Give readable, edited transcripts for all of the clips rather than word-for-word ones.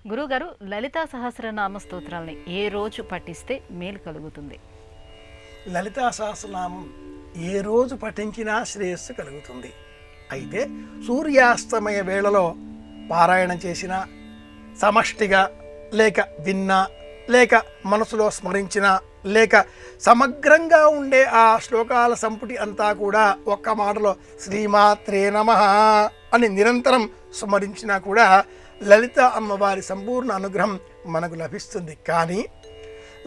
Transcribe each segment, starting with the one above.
గురుగారు, లలితా సహస్రనామ స్తోత్రాలని ఏ రోజు పఠిస్తే మేలు కలుగుతుంది? లలితా సహస్రనామం ఏ రోజు పఠించినా శ్రేయస్సు కలుగుతుంది. అయితే సూర్యాస్తమయ వేళలో పారాయణం చేసినా, సమష్టిగా లేక విన్నా, లేక మనసులో స్మరించినా, లేక సమగ్రంగా ఉండే ఆ శ్లోకాల సంపుటి అంతా కూడా ఒక్క మాటలో శ్రీమాత్రే నమః అని నిరంతరం స్మరించినా కూడా లలిత అమ్మవారి సంపూర్ణ అనుగ్రహం మనకు లభిస్తుంది. కానీ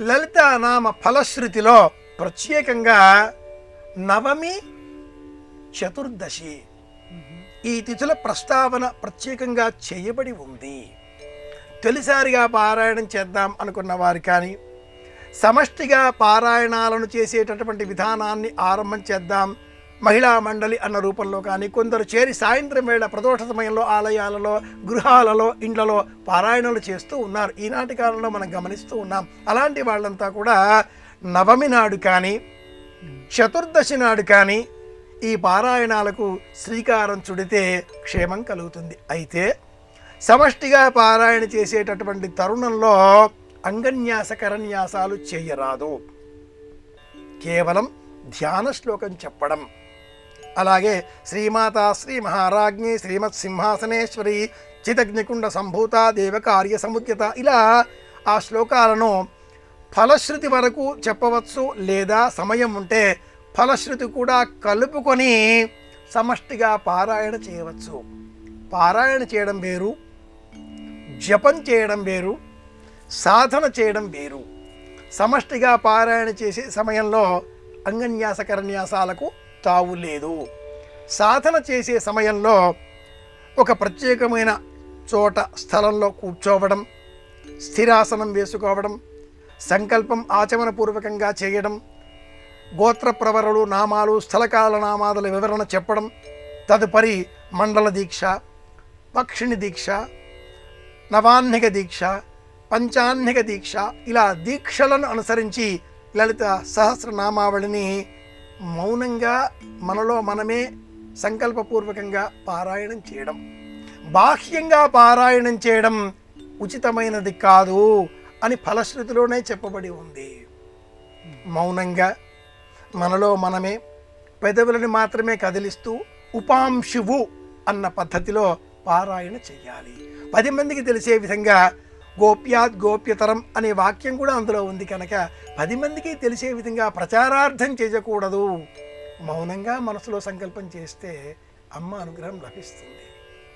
లలిత నామ ఫలశ్రుతిలో ప్రత్యేకంగా నవమి, చతుర్దశి ఈ తిథుల ప్రస్తావన ప్రత్యేకంగా చేయబడి ఉంది. తొలిసారిగా పారాయణం చేద్దాం అనుకున్న వారు కానీ, సమష్టిగా పారాయణాలను చేసేటటువంటి విధానాన్ని ఆరంభం చేద్దాం మహిళా మండలి అన్న రూపంలో కానీ, కొందరు చేరి సాయంత్రం వేళ ప్రదోష సమయంలో ఆలయాలలో, గృహాలలో, ఇండ్లలో పారాయణలు చేస్తూ ఉన్నారు. ఈనాటి కాలంలో మనం గమనిస్తూ ఉన్నాం. అలాంటి వాళ్ళంతా కూడా నవమి నాడు కానీ, చతుర్దశి నాడు కానీ ఈ పారాయణాలకు శ్రీకారం చుడితే క్షేమం కలుగుతుంది. అయితే సమష్టిగా పారాయణ చేసేటటువంటి తరుణంలో అంగన్యాస కరన్యాసాలు చేయరాదు. కేవలం ధ్యాన శ్లోకం చెప్పడం, అలాగే శ్రీమాతా శ్రీ మహారాజ్ఞి శ్రీమత్ సింహాసనేశ్వరి చితగ్నికుండ సంభూత దేవకార్య సముద్యత ఇలా ఆ శ్లోకాలను ఫలశ్రుతి వరకు చెప్పవచ్చు. లేదా సమయం ఉంటే ఫలశ్రుతి కూడా కలుపుకొని సమష్టిగా పారాయణ చేయవచ్చు. పారాయణ చేయడం వేరు, జపం చేయడం వేరు, సాధన చేయడం వేరు. సమష్టిగా పారాయణ చేసే సమయంలో అంగన్యాస కరన్యాసాలకు తావు లేదు. సాధన చేసే సమయంలో ఒక ప్రత్యేకమైన చోట స్థలంలో కూర్చోవడం, స్థిరాసనం వేసుకోవడం, సంకల్పం ఆచమనపూర్వకంగా చేయడం, గోత్ర ప్రవరలు, నామాలు, స్థలకాల నామాదుల వివరణ చెప్పడం, తదుపరి మండల దీక్ష, పక్షిణి దీక్ష, నవాహ్నిక దీక్ష, పంచాహ్నిక దీక్ష ఇలా దీక్షలను అనుసరించి లలిత సహస్రనామావళిని మౌనంగా మనలో మనమే సంకల్పపూర్వకంగా పారాయణం చేయడం. బాహ్యంగా పారాయణం చేయడం ఉచితమైనది కాదు అని ఫలశ్రుతిలోనే చెప్పబడి ఉంది. మౌనంగా మనలో మనమే పెదవులను మాత్రమే కదిలిస్తూ ఉపాంశువు అన్న పద్ధతిలో పారాయణ చెయ్యాలి. 10 మందికి తెలిసే విధంగా గోప్యాత్ గోప్యతరం అనే వాక్యం కూడా అందులో ఉంది కనుక 10 మందికి తెలిసే విధంగా ప్రచారార్థం చేయకూడదు. మౌనంగా మనసులో సంకల్పం చేస్తే అమ్మ అనుగ్రహం లభిస్తుంది.